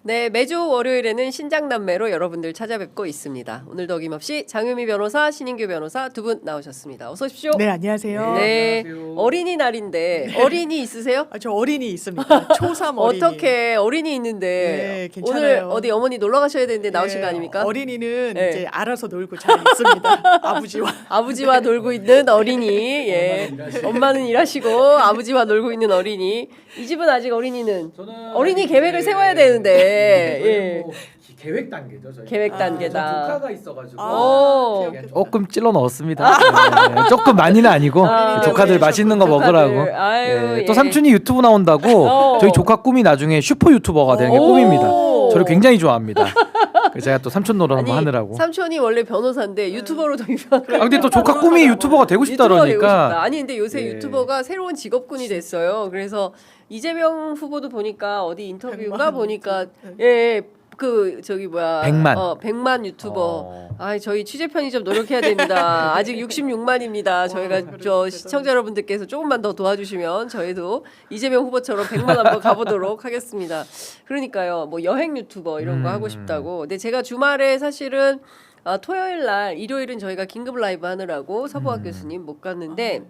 네, 매주 월요일에는 신장남매로 여러분들 찾아뵙고 있습니다. 오늘도 어김없이 장유미 변호사, 신인규 변호사 두 분 나오셨습니다. 어서 오십시오. 네, 안녕하세요. 네, 안녕하세요. 어린이날인데 어린이 있으세요? 저 어린이 있습니다. 초3 어린이. 어떻게 어린이 있는데 네, 괜찮아요. 오늘 어디 어머니 놀러 가셔야 되는데 나오신 네, 거 아닙니까? 어린이는 네. 이제 알아서 놀고 잘 있습니다. 아버지와. 아버지와 놀고 있는 어린이. 예. 엄마는 일하시고 아버지와 놀고 있는 어린이. 이 집은 아직 어린이는 저는 어린이 계획을 세워야 되는데. 예. 뭐 계획 단계죠. 저희. 계획 단계다. 조카가 있어가지고 오. 조금 찔러 넣었습니다. 네, 조금 많이는 아니고 아, 조카들 네, 맛있는 거 조카들. 먹으라고. 아유, 네, 예. 또 삼촌이 유튜브 나온다고 어. 저희 조카 꿈이 나중에 슈퍼 유튜버가 되는 게 오. 꿈입니다. 저를 굉장히 좋아합니다. 그래서 제가 또 삼촌 노릇 한번 하느라고. 삼촌이 원래 변호사인데 유튜버로 더 유명한. 아 근데 또 조카 꿈이 유튜버가 되고 싶다 유튜버가 되고 싶다. 그러니까. 아니 근데 요새 예. 유튜버가 새로운 직업군이 됐어요. 그래서 이재명 후보도 보니까 어디 인터뷰가 100만 보니까 유튜브. 예. 그 저기 뭐야 100만. 100만 유튜버. 어. 아, 저희 취재편이 좀 노력해야 됩니다. 아직 66만입니다. 저희가 저 시청자 여러분들께서 조금만 더 도와주시면 저희도 이재명 후보처럼 100만 한번 가보도록 하겠습니다. 그러니까요, 뭐 여행 유튜버 이런 거 하고 싶다고. 근데 제가 주말에 사실은 토요일 날, 일요일은 저희가 긴급 라이브 하느라고 서부학 교수님 못 갔는데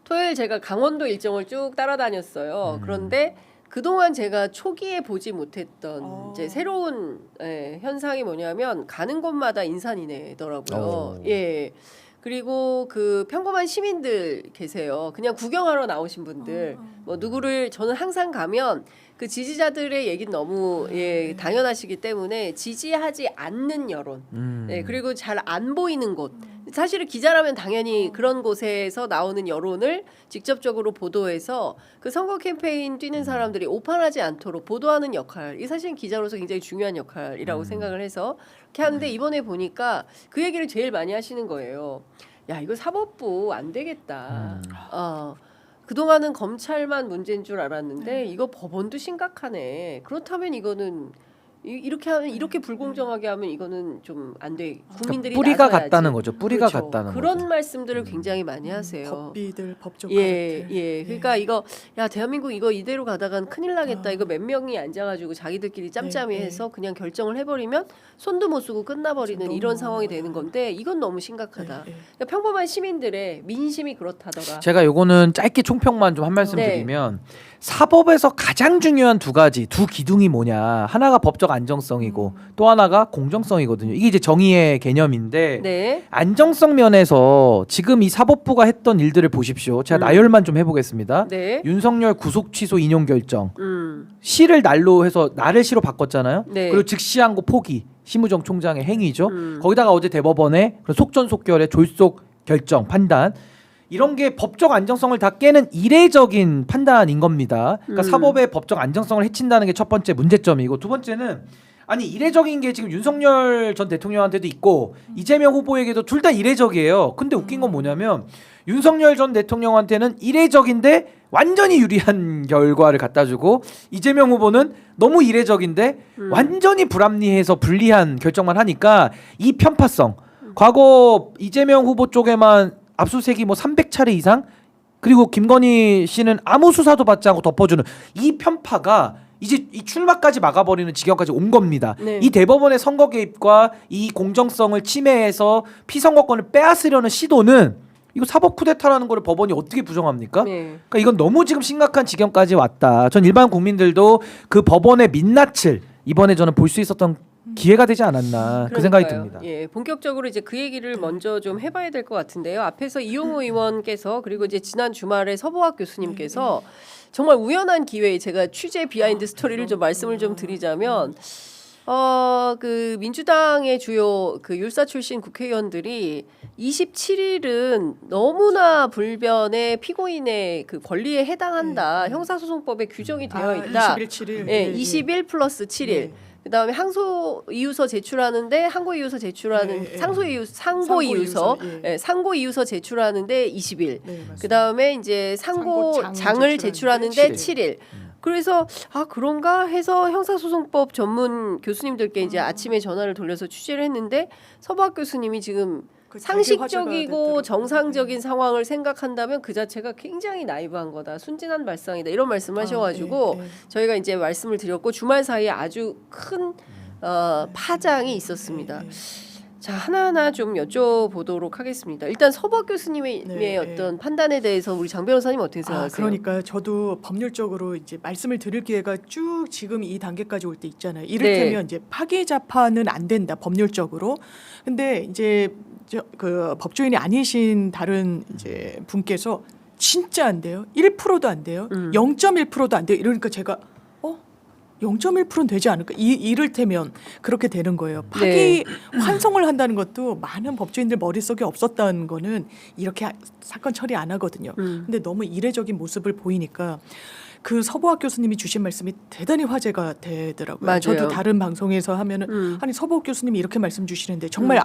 토요일 제가 강원도 일정을 쭉 따라다녔어요. 그런데 그동안 제가 초기에 보지 못했던 이제 새로운 현상이 뭐냐면 가는 곳마다 인산이네더라고요. 예. 그리고 그 평범한 시민들 계세요. 그냥 구경하러 나오신 분들. 뭐 누구를 저는 항상 가면 그 지지자들의 얘기는 너무 당연하시기 때문에 지지하지 않는 여론. 네, 그리고 잘 안 보이는 곳. 사실은 기자라면 당연히 그런 곳에서 나오는 여론을 직접적으로 보도해서 그 선거 캠페인 뛰는 사람들이 오판하지 않도록 보도하는 역할. 이 사실은 기자로서 굉장히 중요한 역할이라고 생각을 해서 그렇게 하는데 이번에 보니까 그 얘기를 제일 많이 하시는 거예요. 야, 이거 사법부 안 되겠다. 그동안은 검찰만 문제인 줄 알았는데 이거 법원도 심각하네. 그렇다면 이거는 이렇게 하면 이렇게 불공정하게 하면 이거는 좀 안 돼. 국민들이 뿌리가 나서야지. 같다는 거죠. 뿌리가 그렇죠. 같다는 그런 거죠. 말씀들을 굉장히 많이 하세요. 법비들 법조 예, 카르텔. 예. 그러니까 이거 야 대한민국 이거 이대로 가다간 큰일 나겠다. 이거 몇 명이 앉아가지고 자기들끼리 짬짬이 네, 해서 그냥 결정을 해버리면 손도 못 쓰고 끝나버리는 너무 이런 상황이 맞아요. 되는 건데 이건 너무 심각하다. 네, 네. 그러니까 평범한 시민들의 민심이 그렇다더라. 제가 요거는 짧게 총평만 좀 한 말씀 네. 드리면 사법에서 가장 중요한 두 기둥이 뭐냐. 하나가 법적 안정성이고 또 하나가 공정성이거든요. 이게 이제 정의의 개념인데 네. 안정성 면에서 지금 이 사법부가 했던 일들을 보십시오. 제가 나열만 좀 해보겠습니다. 네. 윤석열 구속 취소 인용 결정, 음. 시를 날로 해서 날을 시로 바꿨잖아요. 네. 그리고 즉시항고 포기, 심우정 총장의 행위죠. 음. 거기다가 어제 대법원의 그런 속전속결의 졸속 결정 판단. 이런 게 법적 안정성을 다 깨는 이례적인 판단인 겁니다. 그러니까 사법의 법적 안정성을 해친다는 게 첫 번째 문제점이고 두 번째는 아니 이례적인 게 지금 윤석열 전 대통령한테도 있고 이재명 후보에게도 둘 다 이례적이에요. 근데 웃긴 건 뭐냐면 윤석열 전 대통령한테는 이례적인데 완전히 유리한 결과를 갖다 주고 이재명 후보는 너무 이례적인데 완전히 불합리해서 불리한 결정만 하니까 이 편파성 과거 이재명 후보 쪽에만 압수수색이 뭐 300차례 이상 그리고 김건희 씨는 아무 수사도 받지 않고 덮어주는 이 편파가 이제 이 출마까지 막아버리는 지경까지 온 겁니다. 네. 이 대법원의 선거 개입과 이 공정성을 침해해서 피선거권을 빼앗으려는 시도는 이거 사법 쿠데타라는 거를 법원이 어떻게 부정합니까? 네. 그러니까 이건 너무 지금 심각한 지경까지 왔다. 전 일반 국민들도 그 법원의 민낯을 이번에 저는 볼 수 있었던 기회가 되지 않았나 그 생각이 그러니까요. 듭니다. 예, 본격적으로 이제 그 얘기를 먼저 좀 해봐야 될 것 같은데요. 앞에서 이용호 의원께서 그리고 이제 지난 주말에 서보학 교수님께서 정말 우연한 기회에 제가 취재 비하인드 스토리를 좀 말씀을 좀 드리자면 그 민주당의 주요 그 율사 출신 국회의원들이 27일은 너무나 불변의 피고인의 그 권리에 해당한다. 형사소송법에 규정이 되어 있다. 20일 7일. 예, 20일 플러스 7일. 그다음에 항소 이유서 제출하는데 항고 이유서 제출하는 네, 상고 이유서 예. 상고 이유서 제출하는데 20일. 네, 맞습니다. 그다음에 이제 상고장을 상고장을 제출하는데 제출하는데 7일. 그래서 그런가 해서 형사소송법 전문 교수님들께 이제 아침에 전화를 돌려서 취재를 했는데 서부학 교수님이 지금 그 되게 상식적이고 화제가 정상적인 상황을 생각한다면 그 자체가 굉장히 나이브한 거다. 순진한 발상이다. 이런 말씀하셔가지고 네, 네. 저희가 이제 말씀을 드렸고 주말 사이에 아주 큰 파장이 있었습니다. 네, 자 하나하나 좀 여쭤보도록 하겠습니다. 일단 서부학 교수님의 네, 어떤 판단에 대해서 우리 장 변호사님 어떻게 생각하세요? 그러니까 저도 법률적으로 이제 말씀을 드릴 기회가 쭉 지금 이 단계까지 올 때 있잖아요. 이를테면 네. 이제 파기 자판은 안 된다 법률적으로. 근데 이제 그 법조인이 아니신 다른 이제 분께서 진짜 안 돼요. 1%도 안 돼요. 0.1%도 안 돼요. 이러니까 제가 0.1%는 되지 않을까? 이를테면 그렇게 되는 거예요. 파기 네. 환송을 한다는 것도 많은 법조인들 머릿속에 없었다는 거는 이렇게 사건 처리 안 하거든요. 근데 너무 이례적인 모습을 보이니까 그 서부학 교수님이 주신 말씀이 대단히 화제가 되더라고요. 맞아요. 저도 다른 방송에서 하면은 아니 서부학 교수님이 이렇게 말씀 주시는데 정말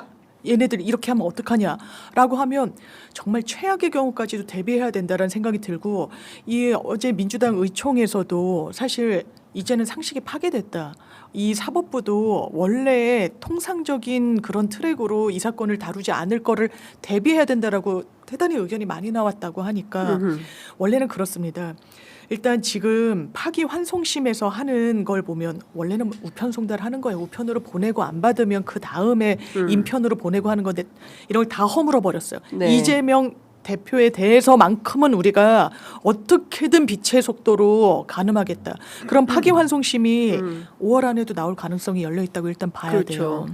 얘네들 이렇게 하면 어떡하냐라고 하면 정말 최악의 경우까지도 대비해야 된다라는 생각이 들고 이 어제 민주당 의총에서도 사실 이제는 상식이 파괴됐다. 이 사법부도 원래 통상적인 그런 트랙으로 이 사건을 다루지 않을 거를 대비해야 된다라고 대단히 의견이 많이 나왔다고 하니까 원래는 그렇습니다. 일단 지금 파기 환송심에서 하는 걸 보면 원래는 우편 송달하는 거예요. 우편으로 보내고 안 받으면 그 다음에 인편으로 보내고 하는 건데 이런 걸 다 허물어 버렸어요. 네. 이재명 대표에 대해서만큼은 우리가 어떻게든 빛의 속도로 가늠하겠다. 그럼 파기 환송심이 5월 안에도 나올 가능성이 열려 있다고 일단 봐야 그렇죠. 돼요.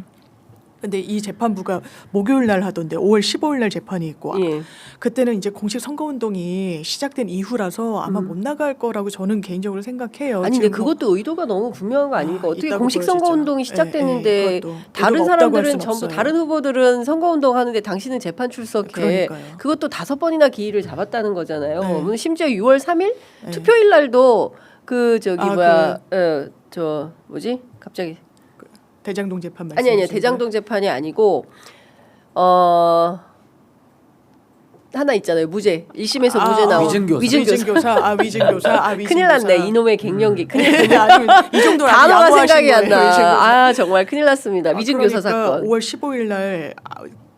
근데 이 재판부가 목요일 날 하던데 5월 15일 날 재판이 있고 예. 그때는 이제 공식 선거운동이 시작된 이후라서 아마 못 나갈 거라고 저는 개인적으로 생각해요. 아니 근데 지금 뭐 그것도 의도가 너무 분명한 거 아닙니까? 어떻게 있다고 공식 보여지죠. 선거운동이 시작됐는데 예, 예, 그것도 다른 의도가 없다고 할 사람들은 순 전부 없어요. 다른 후보들은 선거운동 하는데 당신은 재판 출석해. 그러니까요. 그것도 5번이나 기일을 잡았다는 거잖아요. 네. 심지어 6월 3일 네. 투표일 날도 그 저기 아, 뭐야 저 뭐지 갑자기 대장동 재판 말씀. 아니야 대장동 재판이 아니고 하나 있잖아요 무죄 1심에서 무죄 나온 위증교사. 위증교사. 큰일 났네 이놈의 갱년기 큰일 아니, 이 정도 단어가 생각이 안 나. 아 정말 큰일 났습니다. 위증교사 그러니까 사건. 5월 15일 날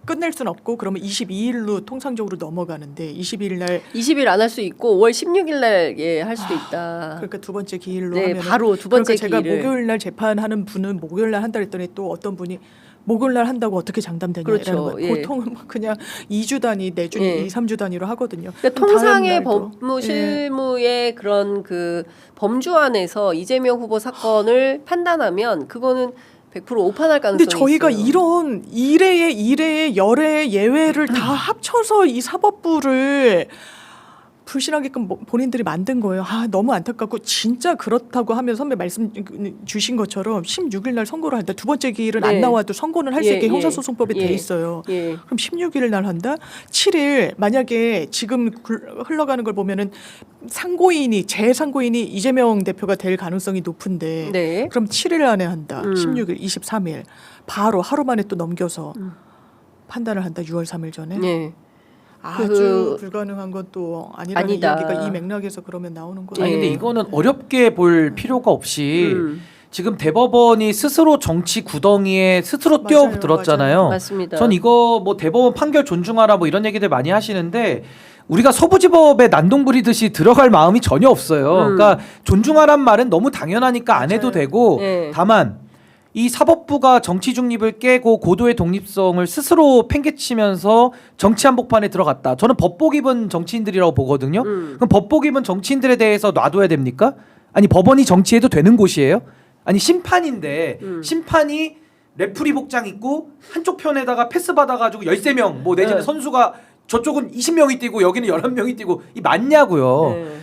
끝낼 순 없고 그러면 22일로 통상적으로 넘어가는데 22일 날 20일 안 할 수 있고 5월 16일 날 예 할 수도 있다. 그러니까 두 번째 기일로 네, 하면 바로 두 번째 그러니까 제가 기일을. 목요일 날 재판하는 분은 목요일 날 한다 했더니 또 어떤 분이 목요일 날 한다고 어떻게 장담되냐 그렇죠, 이라는 거예요. 예. 보통은 뭐 그냥 2주 단위, 4주, 예. 2, 3주 단위로 하거든요. 그러니까 그럼 통상의 다음 날도. 법무 예. 실무의 그런 그 범주 안에서 이재명 후보 사건을 판단하면 그거는 100% 오판할 가능성이 근데 저희가 있어요. 이런 이래의 열의 예외를 다 합쳐서 이 사법부를 불신하게끔 본인들이 만든 거예요. 너무 안타깝고 진짜 그렇다고 하면 선배 말씀 주신 것처럼 16일 날 선고를 한다. 두 번째 기일은 네. 안 나와도 선고는 할 수 예, 있게 예. 형사소송법에 예. 돼 있어요. 예. 그럼 16일 날 한다? 7일 만약에 지금 흘러가는 걸 보면은 재상고인이 이재명 대표가 될 가능성이 높은데 네. 그럼 7일 안에 한다. 16일, 23일 바로 하루 만에 또 넘겨서 판단을 한다. 6월 3일 전에. 예. 아주 불가능한 것도 아니라는 아니다. 이야기가 이 맥락에서 그러면 나오는 거예요. 아니 근데 예. 이거는 어렵게 볼 필요가 없이 음. 지금 대법원이 스스로 정치 구덩이에 스스로 맞아요, 뛰어들었잖아요. 맞습니다. 전 이거 뭐 대법원 판결 존중하라 뭐 이런 얘기들 많이 하시는데 우리가 서부지법에 난동 부리듯이 들어갈 마음이 전혀 없어요. 그러니까 존중하란 말은 너무 당연하니까 안 해도 맞아요. 되고 네. 다만 이 사법부가 정치 중립을 깨고 고도의 독립성을 스스로 팽개치면서 정치 한복판에 들어갔다. 저는 법복 입은 정치인들이라고 보거든요. 그럼 법복 입은 정치인들에 대해서 놔둬야 됩니까? 아니 법원이 정치해도 되는 곳이에요? 아니 심판인데 심판이 레프리 복장 입고 한쪽 편에다가 패스 받아가지고 13명 뭐 내지는 네. 선수가 저쪽은 20명이 뛰고 여기는 11명이 뛰고 이 맞냐고요. 네.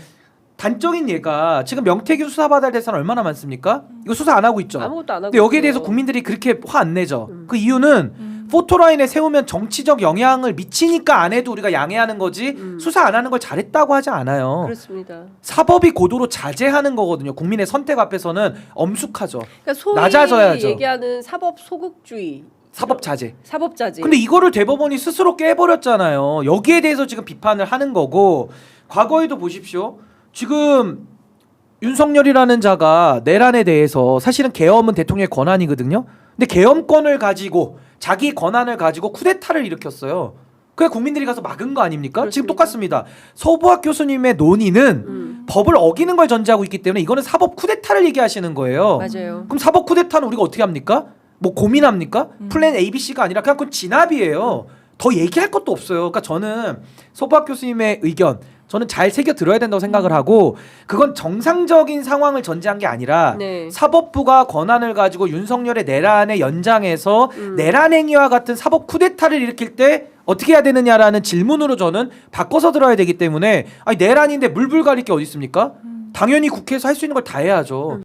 단적인 예가 지금 명태균 수사받아야 될 사람 얼마나 많습니까? 이거 수사 안 하고 있죠. 아무것도 안 하고 근데 여기에 있어요. 대해서 국민들이 그렇게 화 안 내죠. 그 이유는 포토라인에 세우면 정치적 영향을 미치니까 안 해도 우리가 양해하는 거지 수사 안 하는 걸 잘했다고 하지 않아요. 그렇습니다. 사법이 고도로 자제하는 거거든요. 국민의 선택 앞에서는 엄숙하죠. 그러니까 소위 낮아져야죠. 얘기하는 사법 소극주의, 사법 자제. 사법자지. 근데 이거를 대법원이 스스로 깨버렸잖아요. 여기에 대해서 지금 비판을 하는 거고 과거에도 보십시오. 지금 윤석열이라는 자가 내란에 대해서 사실은 계엄은 대통령의 권한이거든요. 근데 근데 계엄권을 가지고 자기 권한을 가지고 쿠데타를 일으켰어요. 그래 국민들이 가서 막은 거 아닙니까? 지금 그렇습니까? 똑같습니다. 서부학 교수님의 논의는 법을 어기는 걸 전제하고 있기 때문에 이거는 사법 쿠데타를 얘기하시는 거예요. 맞아요. 그럼 사법 쿠데타는 우리가 어떻게 합니까? 뭐 고민합니까? 플랜 A, B, C가 아니라 그냥 그건 진압이에요. 더 얘기할 것도 없어요. 그러니까 저는 서부학 교수님의 의견 저는 잘 새겨 들어야 된다고 생각을 하고 그건 정상적인 상황을 전제한 게 아니라 네. 사법부가 권한을 가지고 윤석열의 내란의 연장에서 내란 행위와 같은 사법 쿠데타를 일으킬 때 어떻게 해야 되느냐라는 질문으로 저는 바꿔서 들어야 되기 때문에 아니 내란인데 물불 가릴 게 어디 있습니까? 당연히 국회에서 할 수 있는 걸 다 해야죠.